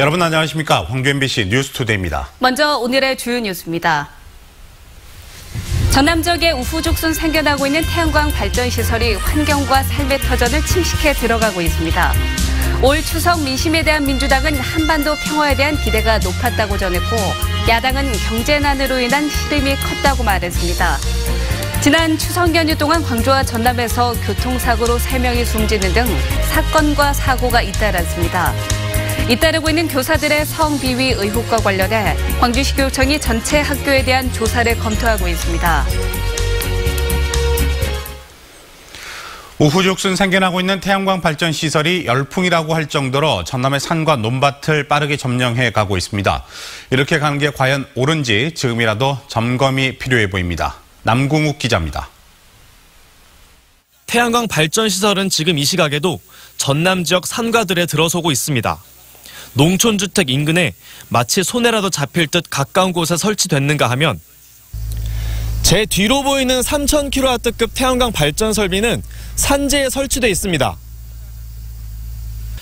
여러분 안녕하십니까? 광주 MBC 뉴스투데이입니다. 먼저 오늘의 주요 뉴스입니다. 전남 지역에 우후죽순 생겨나고 있는 태양광 발전시설이 환경과 삶의 터전을 침식해 들어가고 있습니다. 올 추석 민심에 대한 민주당은 한반도 평화에 대한 기대가 높았다고 전했고 야당은 경제난으로 인한 시름이 컸다고 말했습니다. 지난 추석 연휴 동안 광주와 전남에서 교통사고로 3명이 숨지는 등 사건과 사고가 잇따랐습니다. 잇따르고 있는 교사들의 성비위 의혹과 관련해 광주시 교육청이 전체 학교에 대한 조사를 검토하고 있습니다. 우후죽순 생겨나고 있는 태양광 발전 시설이 열풍이라고 할 정도로 전남의 산과 논밭을 빠르게 점령해 가고 있습니다. 이렇게 가는 게 과연 옳은지 지금이라도 점검이 필요해 보입니다. 남궁욱 기자입니다. 태양광 발전 시설은 지금 이 시각에도 전남 지역 산가들에 들어서고 있습니다. 농촌주택 인근에 마치 손에라도 잡힐 듯 가까운 곳에 설치됐는가 하면 제 뒤로 보이는 3000kW급 태양광 발전 설비는 산지에 설치돼 있습니다.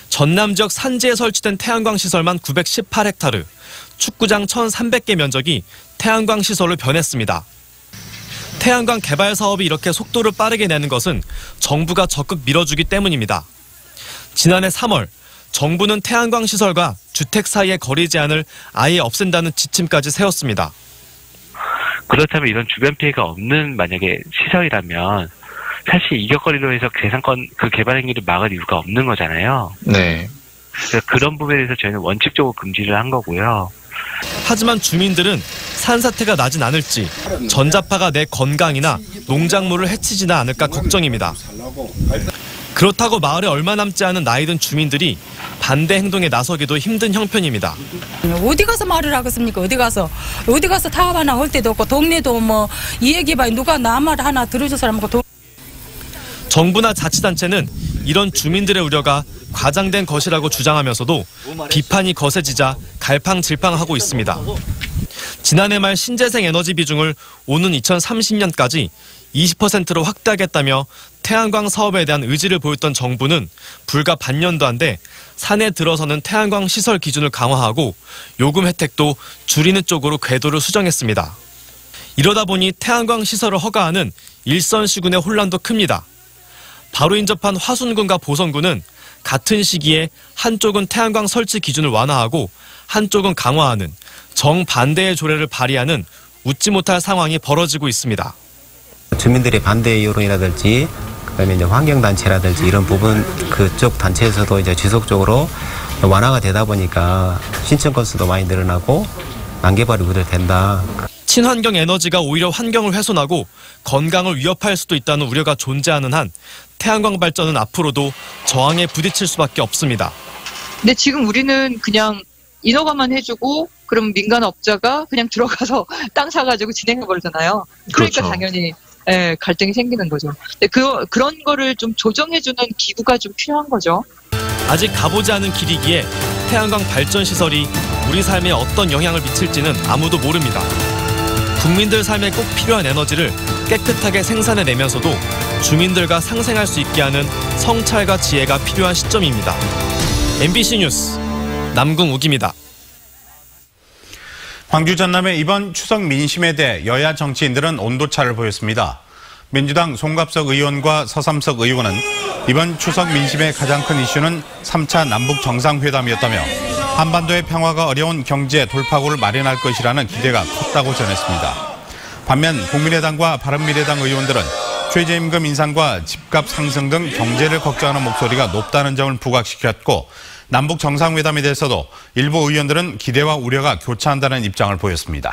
전남 지역 산지에 설치된 태양광 시설만 918헥타르, 축구장 1300개 면적이 태양광 시설로 변했습니다. 태양광 개발 사업이 이렇게 속도를 빠르게 내는 것은 정부가 적극 밀어주기 때문입니다. 지난해 3월 정부는 태양광 시설과 주택 사이의 거리 제한을 아예 없앤다는 지침까지 세웠습니다. 그렇다면 이런 주변 피해가 없는 만약에 시설이라면 사실 이격거리로 해서 그 개발 행위를 막을 이유가 없는 거잖아요. 네. 그래서 그런 부분에 대해서 저희는 원칙적으로 금지를 한 거고요. 하지만 주민들은 산사태가 나진 않을지, 전자파가 내 건강이나 농작물을 해치지는 않을까 걱정입니다. 그렇다고 마을에 얼마 남지 않은 나이든 주민들이 반대 행동에 나서기도 힘든 형편입니다. 어디 가서 말을 하겠습니까? 어디 가서 타협 하나 할 때도 없고 동네도 뭐 이 얘기봐 누가 나 말 하나 들어줄 사람 없고. 정부나 자치단체는 이런 주민들의 우려가 과장된 것이라고 주장하면서도 비판이 거세지자 갈팡질팡하고 있습니다. 지난해 말 신재생 에너지 비중을 오는 2030년까지 20%로 확대하겠다며 태양광 사업에 대한 의지를 보였던 정부는 불과 반년도 안 돼 산에 들어서는 태양광 시설 기준을 강화하고 요금 혜택도 줄이는 쪽으로 궤도를 수정했습니다. 이러다 보니 태양광 시설을 허가하는 일선 시군의 혼란도 큽니다. 바로 인접한 화순군과 보성군은 같은 시기에 한쪽은 태양광 설치 기준을 완화하고 한쪽은 강화하는 정반대의 조례를 발의하는 웃지 못할 상황이 벌어지고 있습니다. 주민들의 반대 여론이라든지 그다음에 이제 환경단체라든지 이런 부분 그쪽 단체에서도 이제 지속적으로 완화가 되다 보니까 신청 건수도 많이 늘어나고 난개발이 우려된다. 친환경 에너지가 오히려 환경을 훼손하고 건강을 위협할 수도 있다는 우려가 존재하는 한 태양광 발전은 앞으로도 저항에 부딪힐 수밖에 없습니다. 근데 지금 우리는 그냥 인허가만 해주고 그럼 민간 업자가 그냥 들어가서 땅 사가지고 진행해버리잖아요. 그러니까 그렇죠. 당연히 갈등이 생기는 거죠. 근데 그런 거를 좀 조정해주는 기구가 좀 필요한 거죠. 아직 가보지 않은 길이기에 태양광 발전 시설이 우리 삶에 어떤 영향을 미칠지는 아무도 모릅니다. 국민들 삶에 꼭 필요한 에너지를 깨끗하게 생산해내면서도 주민들과 상생할 수 있게 하는 성찰과 지혜가 필요한 시점입니다. MBC 뉴스 남궁욱입니다. 광주 전남의 이번 추석 민심에 대해 여야 정치인들은 온도차를 보였습니다. 민주당 송갑석 의원과 서삼석 의원은 이번 추석 민심의 가장 큰 이슈는 3차 남북 정상회담이었다며 한반도의 평화가 어려운 경제 돌파구를 마련할 것이라는 기대가 컸다고 전했습니다. 반면 국민의당과 바른미래당 의원들은 최저임금 인상과 집값 상승 등 경제를 걱정하는 목소리가 높다는 점을 부각시켰고 남북 정상회담에 대해서도 일부 의원들은 기대와 우려가 교차한다는 입장을 보였습니다.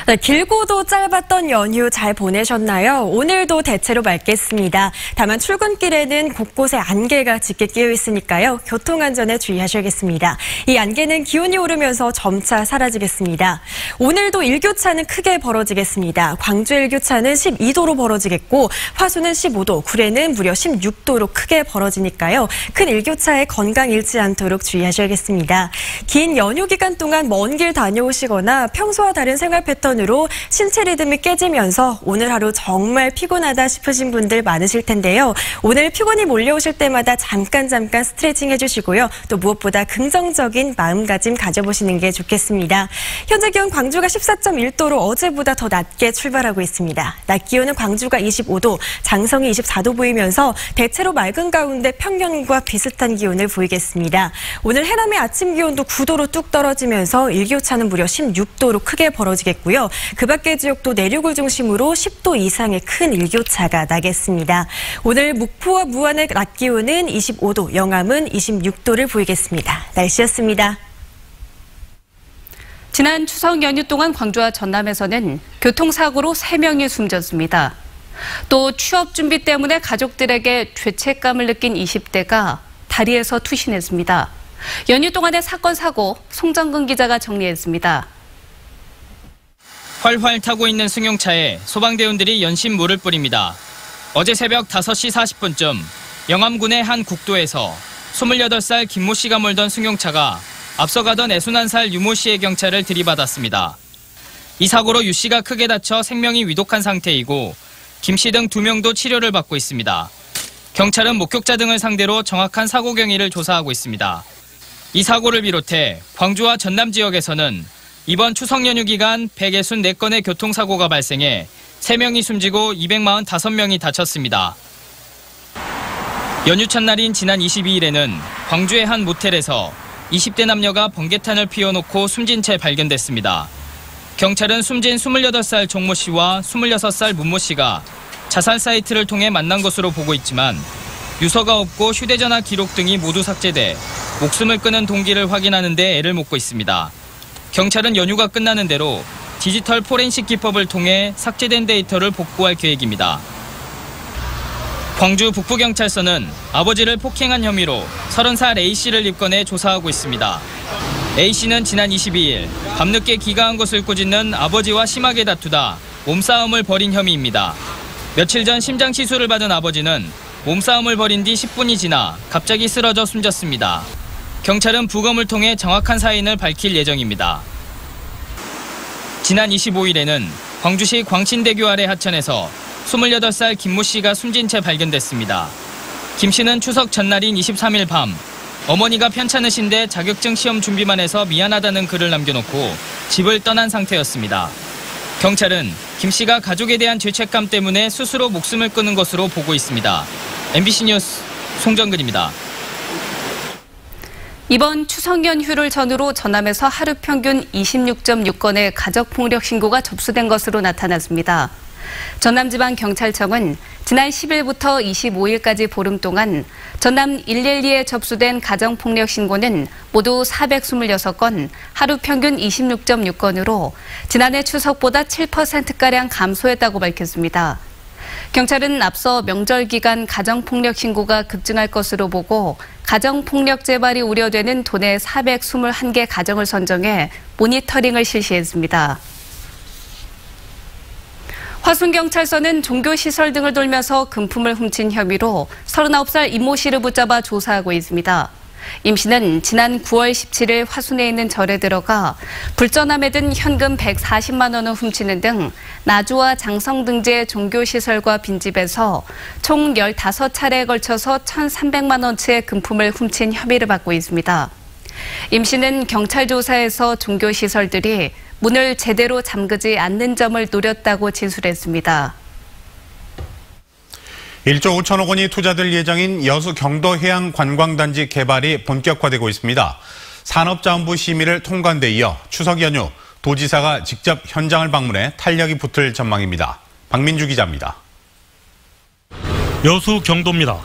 네, 길고도 짧았던 연휴 잘 보내셨나요? 오늘도 대체로 맑겠습니다. 다만 출근길에는 곳곳에 안개가 짙게 끼어 있으니까요. 교통안전에 주의하셔야겠습니다. 이 안개는 기온이 오르면서 점차 사라지겠습니다. 오늘도 일교차는 크게 벌어지겠습니다. 광주 일교차는 12도로 벌어지겠고 화수는 15도, 구례는 무려 16도로 크게 벌어지니까요. 큰 일교차에 건강 잃지 않도록 주의하셔야겠습니다. 긴 연휴 기간 동안 먼 길 다녀오시거나 평소와 다른 생활 패턴 패턴으로 신체 리듬이 깨지면서 오늘 하루 정말 피곤하다 싶으신 분들 많으실 텐데요. 오늘 피곤이 몰려오실 때마다 잠깐 스트레칭 해주시고요. 또 무엇보다 긍정적인 마음가짐 가져보시는 게 좋겠습니다. 현재 기온 광주가 14.1도로 어제보다 더 낮게 출발하고 있습니다. 낮 기온은 광주가 25도, 장성이 24도 보이면서 대체로 맑은 가운데 평년과 비슷한 기온을 보이겠습니다. 오늘 해남의 아침 기온도 9도로 뚝 떨어지면서 일교차는 무려 16도로 크게 벌어지겠고요. 그 밖의 지역도 내륙을 중심으로 10도 이상의 큰 일교차가 나겠습니다. 오늘 목포와 무안의 낮 기온은 25도, 영암은 26도를 보이겠습니다. 날씨였습니다. 지난 추석 연휴 동안 광주와 전남에서는 교통사고로 3명이 숨졌습니다. 또 취업 준비 때문에 가족들에게 죄책감을 느낀 20대가 다리에서 투신했습니다. 연휴 동안의 사건 사고 송정근 기자가 정리했습니다. 활활 타고 있는 승용차에 소방대원들이 연신 물을 뿌립니다. 어제 새벽 5시 40분쯤 영암군의 한 국도에서 28살 김모 씨가 몰던 승용차가 앞서가던 61살 유모 씨의 경차를 들이받았습니다. 이 사고로 유 씨가 크게 다쳐 생명이 위독한 상태이고 김 씨 등 2명도 치료를 받고 있습니다. 경찰은 목격자 등을 상대로 정확한 사고 경위를 조사하고 있습니다. 이 사고를 비롯해 광주와 전남 지역에서는 이번 추석 연휴 기간 164건의 교통사고가 발생해 3명이 숨지고 245명이 다쳤습니다. 연휴 첫날인 지난 22일에는 광주의 한 모텔에서 20대 남녀가 번개탄을 피워놓고 숨진 채 발견됐습니다. 경찰은 숨진 28살 정모 씨와 26살 문모 씨가 자살 사이트를 통해 만난 것으로 보고 있지만 유서가 없고 휴대전화 기록 등이 모두 삭제돼 목숨을 끊은 동기를 확인하는 데 애를 먹고 있습니다. 경찰은 연휴가 끝나는 대로 디지털 포렌식 기법을 통해 삭제된 데이터를 복구할 계획입니다. 광주 북부경찰서는 아버지를 폭행한 혐의로 30살 A씨를 입건해 조사하고 있습니다. A씨는 지난 22일 밤늦게 기가한 것을 꾸짖는 아버지와 심하게 다투다 몸싸움을 벌인 혐의입니다. 며칠 전 심장 시술을 받은 아버지는 몸싸움을 벌인 뒤 10분이 지나 갑자기 쓰러져 숨졌습니다. 경찰은 부검을 통해 정확한 사인을 밝힐 예정입니다. 지난 25일에는 광주시 광신대교 아래 하천에서 28살 김모 씨가 숨진 채 발견됐습니다. 김 씨는 추석 전날인 23일 밤 어머니가 편찮으신데 자격증 시험 준비만 해서 미안하다는 글을 남겨놓고 집을 떠난 상태였습니다. 경찰은 김 씨가 가족에 대한 죄책감 때문에 스스로 목숨을 끊은 것으로 보고 있습니다. MBC 뉴스 송정근입니다. 이번 추석 연휴를 전후로 전남에서 하루 평균 26.6건의 가족폭력 신고가 접수된 것으로 나타났습니다. 전남지방경찰청은 지난 10일부터 25일까지 보름 동안 전남 112에 접수된 가정폭력 신고는 모두 426건, 하루 평균 26.6건으로 지난해 추석보다 7%가량 감소했다고 밝혔습니다. 경찰은 앞서 명절 기간 가정폭력 신고가 급증할 것으로 보고 가정폭력 재발이 우려되는 도내 421개 가정을 선정해 모니터링을 실시했습니다. 화순경찰서는 종교시설 등을 돌면서 금품을 훔친 혐의로 39살 임모 씨를 붙잡아 조사하고 있습니다. 임 씨는 지난 9월 17일 화순에 있는 절에 들어가 불전함에 든 현금 140만 원을 훔치는 등 나주와 장성 등지의 종교시설과 빈집에서 총 15차례에 걸쳐서 1,300만 원치의 금품을 훔친 혐의를 받고 있습니다. 임 씨는 경찰 조사에서 종교시설들이 문을 제대로 잠그지 않는 점을 노렸다고 진술했습니다. 1조 5천억 원이 투자될 예정인 여수 경도해양관광단지 개발이 본격화되고 있습니다. 산업자원부 심의를 통과한 데 이어 추석 연휴 도지사가 직접 현장을 방문해 탄력이 붙을 전망입니다. 박민주 기자입니다. 여수 경도입니다.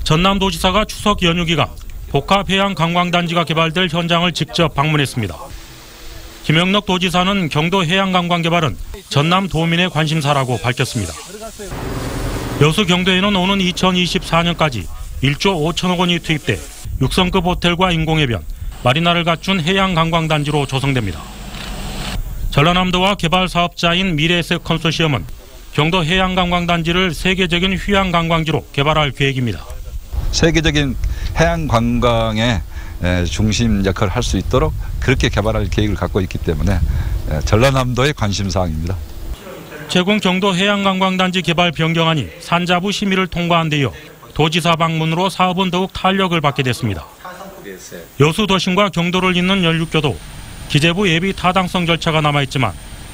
전남도지사가 추석 연휴 기간 복합해양관광단지가 개발될 현장을 직접 방문했습니다. 김영록 도지사는 경도해양관광 개발은 전남 도민의 관심사라고 밝혔습니다. 여수 경도에는 오는 2024년까지 1조 5천억 원이 투입돼 6성급 호텔과 인공해변, 마리나를 갖춘 해양관광단지로 조성됩니다. 전라남도와 개발 사업자인 미래에셋 컨소시엄은 경도해양관광단지를 세계적인 휴양관광지로 개발할 계획입니다. 세계적인 해양관광의 중심 역할을 할 수 있도록 그렇게 개발할 계획을 갖고 있기 때문에 전라남도의 관심사항입니다. 제공 경도 해양관광단지 개발 변경안이 산자부 심의를 통과한 데 이어 도지사 방문으로 사업은 더욱 탄력을 받게 됐습니다. 여수 도심과 경도를 잇는 연륙교도 기재부 예비 타당성 절차가 남아있지만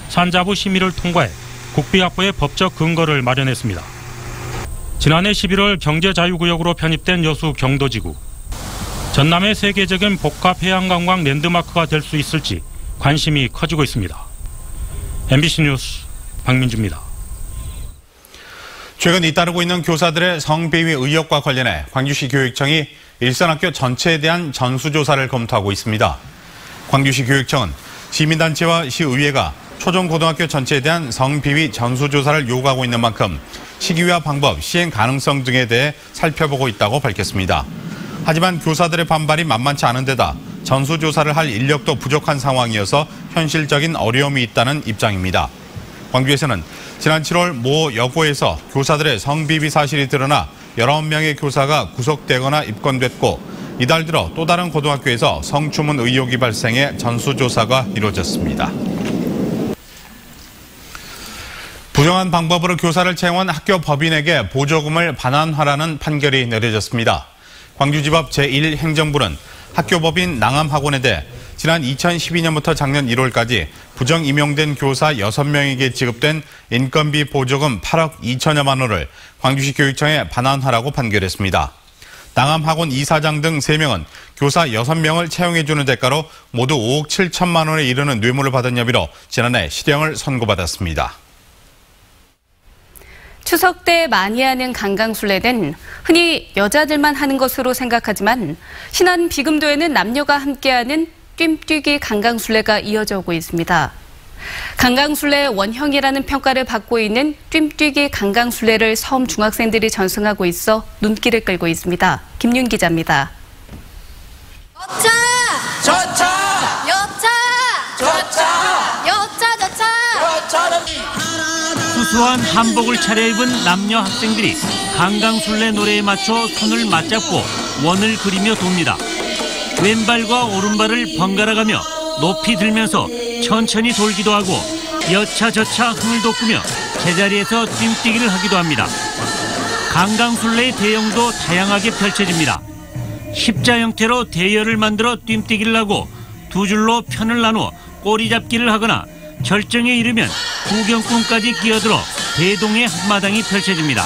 산자부 심의를 통과해 국비 확보의 법적 근거를 마련했습니다. 지난해 11월 경제자유구역으로 편입된 여수 경도지구. 전남의 세계적인 복합해양관광 랜드마크가 될 수 있을지 관심이 커지고 있습니다. MBC 뉴스 박민주입니다. 최근 잇따르고 있는 교사들의 성비위 의혹과 관련해 광주시 교육청이 일선학교 전체에 대한 전수조사를 검토하고 있습니다. 광주시 교육청은 시민단체와 시의회가 초중고등학교 전체에 대한 성비위 전수조사를 요구하고 있는 만큼 시기와 방법, 시행 가능성 등에 대해 살펴보고 있다고 밝혔습니다. 하지만 교사들의 반발이 만만치 않은 데다 전수조사를 할 인력도 부족한 상황이어서 현실적인 어려움이 있다는 입장입니다. 광주에서는 지난 7월 모 여고에서 교사들의 성비위 사실이 드러나 19명의 교사가 구속되거나 입건됐고 이달 들어 또 다른 고등학교에서 성추문 의혹이 발생해 전수조사가 이루어졌습니다. 부정한 방법으로 교사를 채용한 학교 법인에게 보조금을 반환하라는 판결이 내려졌습니다. 광주지법 제1행정부는 학교 법인 낭암학원에 대해 지난 2012년부터 작년 1월까지 부정 임용된 교사 6명에게 지급된 인건비 보조금 8억 2천여만 원을 광주시 교육청에 반환하라고 판결했습니다. 낭암학원 이사장 등 3명은 교사 6명을 채용해주는 대가로 모두 5억 7천만 원에 이르는 뇌물을 받은 혐의로 지난해 실형을 선고받았습니다. 추석 때 많이 하는 강강술래는 흔히 여자들만 하는 것으로 생각하지만 신안 비금도에는 남녀가 함께하는 뜀뛰기 강강술래가 이어져 오고 있습니다. 강강술래의 원형이라는 평가를 받고 있는 뜀뛰기 강강술래를 서울 중학생들이 전승하고 있어 눈길을 끌고 있습니다. 김윤 기자입니다. 여차! 저차! 여차! 저차! 여차! 저차! 수수한 한복을 차려입은 남녀 학생들이 강강술래 노래에 맞춰 손을 맞잡고 원을 그리며 돕니다. 왼발과 오른발을 번갈아가며 높이 들면서 천천히 돌기도 하고 여차저차 흥을 돋구며 제자리에서 뜀뛰기를 하기도 합니다. 강강술래의 대형도 다양하게 펼쳐집니다. 십자 형태로 대열을 만들어 뜀뛰기를 하고 두 줄로 편을 나누어 꼬리잡기를 하거나 절정에 이르면 구경꾼까지 끼어들어 대동의 한마당이 펼쳐집니다.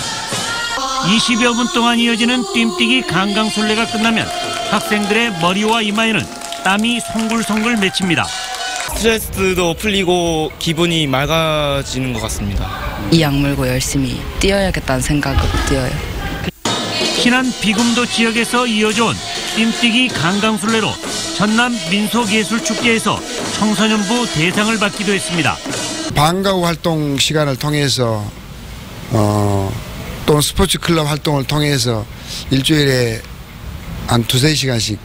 20여 분 동안 이어지는 뜀뛰기 강강술래가 끝나면 학생들의 머리와 이마에는 땀이 송글송글 맺힙니다. 스트레스도 풀리고 기분이 맑아지는 것 같습니다. 이 악물고 열심히 뛰어야겠다는 생각으로 뛰어요. 신안 비금도 지역에서 이어져온 뜀뛰기 강강술래로 전남 민속예술축제에서 청소년부 대상을 받기도 했습니다. 방과 후 활동 시간을 통해서 또 스포츠 클럽 활동을 통해서 일주일에 한 2-3시간씩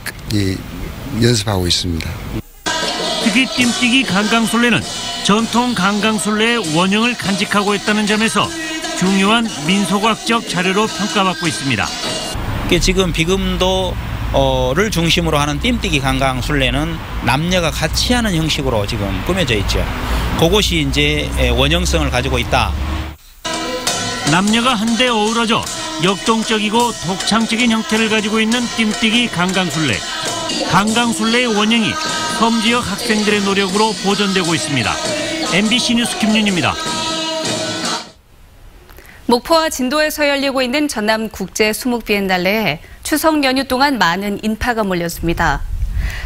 연습하고 있습니다. 특히 뜀뛰기 강강술래는 전통 강강술래의 원형을 간직하고 있다는 점에서 중요한 민속학적 자료로 평가받고 있습니다. 지금 비금도를 중심으로 하는 뜀뛰기 강강술래는 남녀가 같이 하는 형식으로 지금 꾸며져 있죠. 그것이 이제 원형성을 가지고 있다. 남녀가 한데 어우러져 역동적이고 독창적인 형태를 가지고 있는 뜀뛰기 강강술래. 강강술래의 원형이 섬 지역 학생들의 노력으로 보존되고 있습니다. MBC 뉴스 김윤입니다. 목포와 진도에서 열리고 있는 전남 국제 수목 비엔날레에 추석 연휴 동안 많은 인파가 몰렸습니다.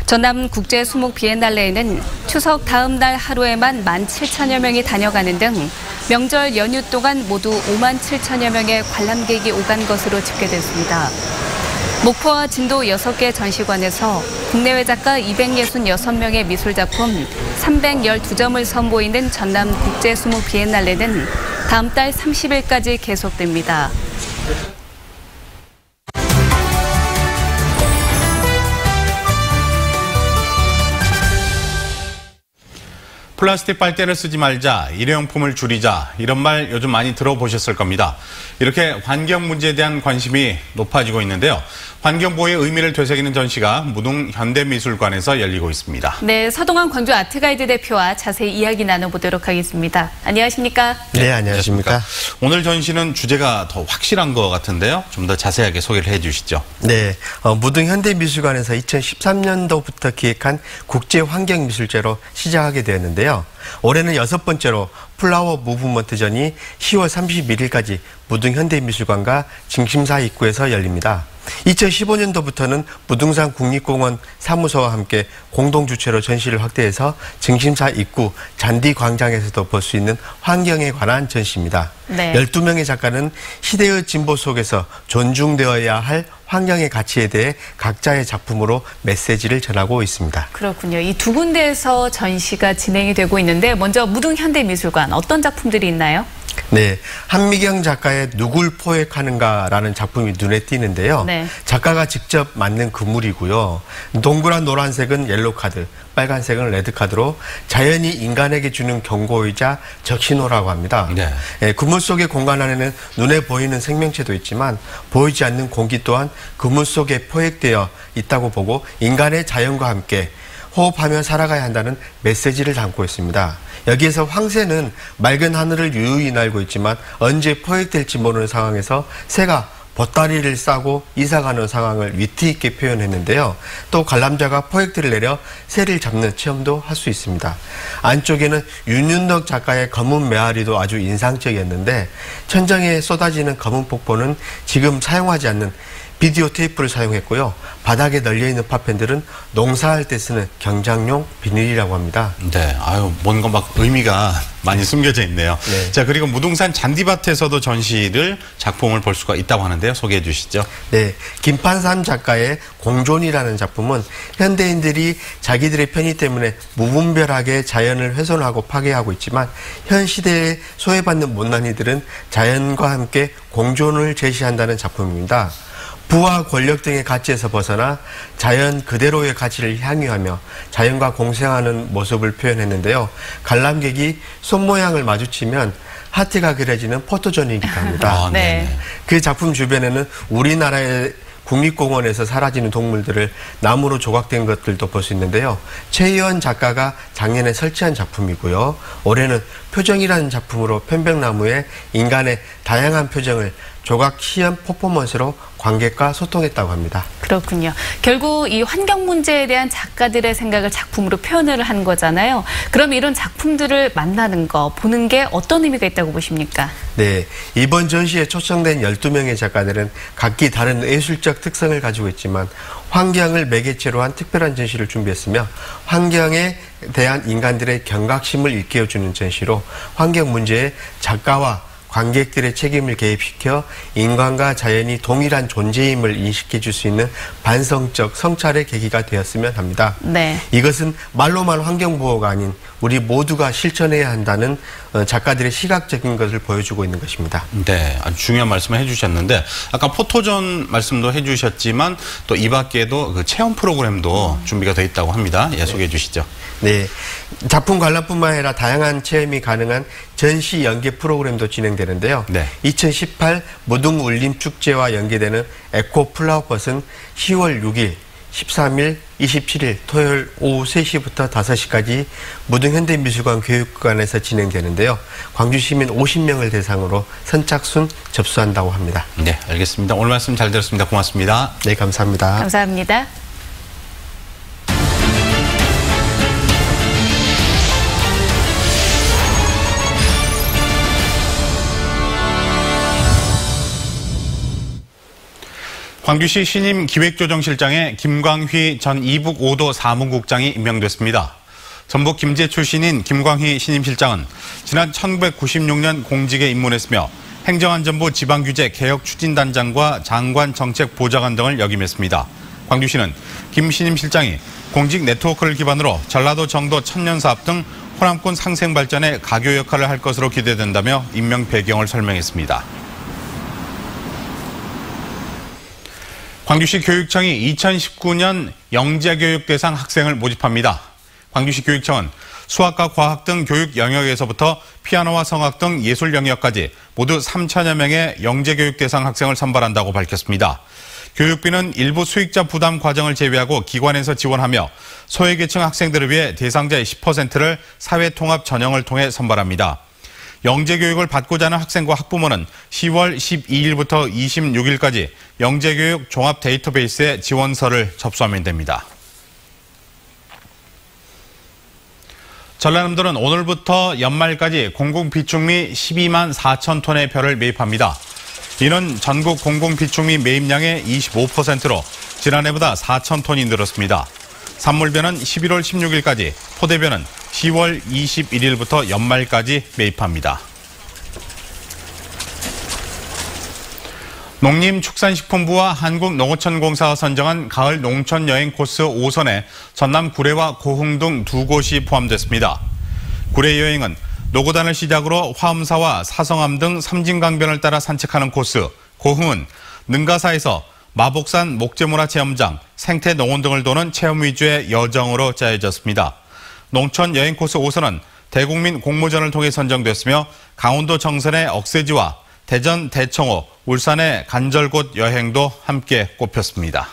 전남 국제 수목 비엔날레에는 추석 다음 날 하루에만 17,000여 명이 다녀가는 등 명절 연휴 동안 모두 57,000여 명의 관람객이 오간 것으로 집계됐습니다. 목포와 진도 6개 전시관에서 국내외 작가 266명의 미술작품 312점을 선보이는 전남 국제 수목 비엔날레는 다음 달 30일까지 계속됩니다. 플라스틱 빨대를 쓰지 말자, 일회용품을 줄이자 이런 말 요즘 많이 들어보셨을 겁니다. 이렇게 환경 문제에 대한 관심이 높아지고 있는데요. 환경보호의 의미를 되새기는 전시가 무등 현대미술관에서 열리고 있습니다. 네, 서동환 광주 아트가이드 대표와 자세히 이야기 나눠보도록 하겠습니다. 안녕하십니까? 네, 안녕하십니까? 오늘 전시는 주제가 더 확실한 것 같은데요. 좀 더 자세하게 소개를 해주시죠. 네, 무등 현대미술관에서 2013년도부터 기획한 국제환경미술제로 시작하게 되었는데요. 올해는 6번째로 플라워 무브먼트전이 10월 31일까지 무등 현대미술관과 증심사 입구에서 열립니다. 2015년도부터는 무등산 국립공원 사무소와 함께 공동 주최로 전시를 확대해서 증심사 입구 잔디광장에서도 볼 수 있는 환경에 관한 전시입니다. 네. 12명의 작가는 시대의 진보 속에서 존중되어야 할 환경의 가치에 대해 각자의 작품으로 메시지를 전하고 있습니다. 그렇군요. 이 두 군데에서 전시가 진행이 되고 있는데 먼저 무등 현대미술관 어떤 작품들이 있나요? 네, 한미경 작가의 누굴 포획하는가라는 작품이 눈에 띄는데요. 네. 작가가 직접 만든 그물이고요. 동그란 노란색은 옐로우 카드, 빨간색은 레드 카드로 자연이 인간에게 주는 경고이자 적신호라고 합니다. 네. 예, 그물 속의 공간 안에는 눈에 보이는 생명체도 있지만 보이지 않는 공기 또한 그물 속에 포획되어 있다고 보고 인간의 자연과 함께 호흡하며 살아가야 한다는 메시지를 담고 있습니다. 여기에서 황새는 맑은 하늘을 유유히 날고 있지만 언제 포획될지 모르는 상황에서 새가 보따리를 싸고 이사가는 상황을 위트 있게 표현했는데요. 또 관람자가 포획들을 내려 새를 잡는 체험도 할 수 있습니다. 안쪽에는 윤윤덕 작가의 검은 메아리도 아주 인상적이었는데 천장에 쏟아지는 검은 폭포는 지금 사용하지 않는 비디오 테이프를 사용했고요. 바닥에 널려있는 파편들은 농사할 때 쓰는 경장용 비닐이라고 합니다. 네, 아유, 뭔가 막 의미가 많이 숨겨져 있네요. 네. 자, 그리고 무등산 잔디밭에서도 전시를 작품을 볼 수가 있다고 하는데요. 소개해 주시죠. 네, 김판삼 작가의 공존이라는 작품은 현대인들이 자기들의 편의 때문에 무분별하게 자연을 훼손하고 파괴하고 있지만 현 시대에 소외받는 못난이들은 자연과 함께 공존을 제시한다는 작품입니다. 부와 권력 등의 가치에서 벗어나 자연 그대로의 가치를 향유하며 자연과 공생하는 모습을 표현했는데요. 관람객이 손 모양을 마주치면 하트가 그려지는 포토존이기도 합니다. 네. 그 작품 주변에는 우리나라의 국립공원에서 사라지는 동물들을 나무로 조각된 것들도 볼 수 있는데요. 최희원 작가가 작년에 설치한 작품이고요. 올해는 표정이라는 작품으로 편백나무에 인간의 다양한 표정을 조각 시연 퍼포먼스로 관객과 소통했다고 합니다. 그렇군요. 결국 이 환경 문제에 대한 작가들의 생각을 작품으로 표현을 한 거잖아요. 그럼 이런 작품들을 만나는 거, 보는 게 어떤 의미가 있다고 보십니까? 네, 이번 전시에 초청된 12명의 작가들은 각기 다른 예술적 특성을 가지고 있지만 환경을 매개체로 한 특별한 전시를 준비했으며 환경에 대한 인간들의 경각심을 일깨워주는 전시로 환경 문제에 작가와 관객들의 책임을 개입시켜 인간과 자연이 동일한 존재임을 인식해 줄 수 있는 반성적 성찰의 계기가 되었으면 합니다. 네. 이것은 말로만 환경보호가 아닌 우리 모두가 실천해야 한다는 작가들의 시각적인 것을 보여주고 있는 것입니다. 네, 아주 중요한 말씀을 해주셨는데 아까 포토존 말씀도 해주셨지만 또 이 밖에도 그 체험 프로그램도 준비가 돼 있다고 합니다. 예, 소개해 주시죠. 네, 작품 관람뿐만 아니라 다양한 체험이 가능한 전시 연계 프로그램도 진행되는데요. 네. 2018 무등 울림 축제와 연계되는 에코 플라워벗은 10월 6일, 13일, 27일 토요일 오후 3시부터 5시까지 무등 현대미술관 교육관에서 진행되는데요. 광주 시민 50명을 대상으로 선착순 접수한다고 합니다. 네, 알겠습니다. 오늘 말씀 잘 들었습니다. 고맙습니다. 네, 감사합니다. 감사합니다. 광주시 신임 기획조정실장에 김광휘 전 이북 5도 사무국장이 임명됐습니다. 전북 김제 출신인 김광휘 신임실장은 지난 1996년 공직에 입문했으며 행정안전부 지방규제 개혁추진단장과 장관정책보좌관 등을 역임했습니다. 광주시는 김 신임실장이 공직 네트워크를 기반으로 전라도 정도 천년사업 등 호남권 상생발전에 가교 역할을 할 것으로 기대된다며 임명 배경을 설명했습니다. 광주시 교육청이 2019년 영재교육 대상 학생을 모집합니다. 광주시 교육청은 수학과 과학 등 교육 영역에서부터 피아노와 성악 등 예술 영역까지 모두 3천여 명의 영재교육 대상 학생을 선발한다고 밝혔습니다. 교육비는 일부 수익자 부담 과정을 제외하고 기관에서 지원하며 소외계층 학생들을 위해 대상자의 10%를 사회통합 전형을 통해 선발합니다. 영재교육을 받고자 하는 학생과 학부모는 10월 12일부터 26일까지 영재교육 종합 데이터베이스에 지원서를 접수하면 됩니다. 전라남도는 오늘부터 연말까지 공공비축미 12만 4천 톤의 벼를 매입합니다. 이는 전국 공공비축미 매입량의 25%로 지난해보다 4천 톤이 늘었습니다. 산물벼는 11월 16일까지, 포대벼는 10월 21일부터 연말까지 매입합니다. 농림축산식품부와 한국농어촌공사가 선정한 가을 농촌여행 코스 5선에 전남 구례와 고흥 등 2곳이 포함됐습니다. 구례 여행은 노고단을 시작으로 화엄사와 사성암 등 섬진강변을 따라 산책하는 코스, 고흥은 능가사에서 마복산 목재문화체험장, 생태농원 등을 도는 체험 위주의 여정으로 짜여졌습니다. 농촌 여행 코스 5선은 대국민 공모전을 통해 선정됐으며 강원도 정선의 억새지와 대전 대청호, 울산의 간절곶 여행도 함께 꼽혔습니다.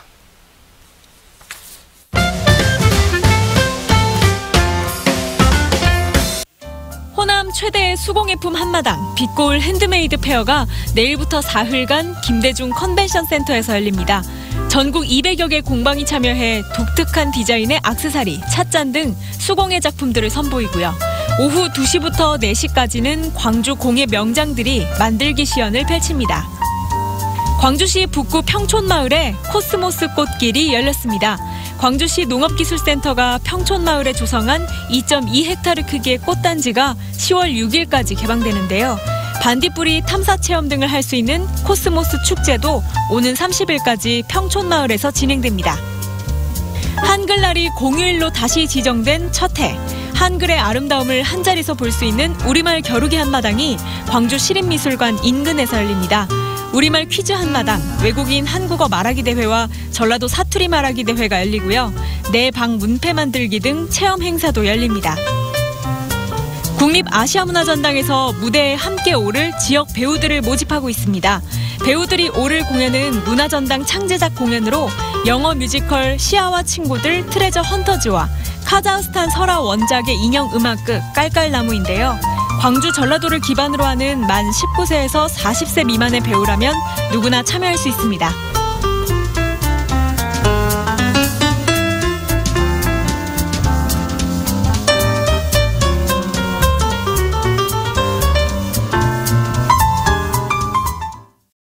호남 최대의 수공예품 한마당 빛고울 핸드메이드 페어가 내일부터 사흘간 김대중 컨벤션 센터에서 열립니다. 전국 200여 개 공방이 참여해 독특한 디자인의 액세서리, 찻잔 등 수공예 작품들을 선보이고요. 오후 2시부터 4시까지는 광주 공예 명장들이 만들기 시연을 펼칩니다. 광주시 북구 평촌마을에 코스모스 꽃길이 열렸습니다. 광주시 농업기술센터가 평촌마을에 조성한 2.2헥타르 크기의 꽃단지가 10월 6일까지 개방되는데요. 반딧불이 탐사체험 등을 할 수 있는 코스모스 축제도 오는 30일까지 평촌마을에서 진행됩니다. 한글날이 공휴일로 다시 지정된 첫 해. 한글의 아름다움을 한자리에서 볼 수 있는 우리말 겨루기 한마당이 광주 시립미술관 인근에서 열립니다. 우리말 퀴즈 한마당, 외국인 한국어 말하기 대회와 전라도 사투리 말하기 대회가 열리고요. 내방 문패 만들기 등 체험 행사도 열립니다. 국립아시아문화전당에서 무대에 함께 오를 지역 배우들을 모집하고 있습니다. 배우들이 오를 공연은 문화전당 창제작 공연으로 영어 뮤지컬 시아와 친구들 트레저 헌터즈와 카자흐스탄 설화 원작의 인형 음악극 깔깔나무인데요. 광주 전라도를 기반으로 하는 만 19세에서 40세 미만의 배우라면 누구나 참여할 수 있습니다.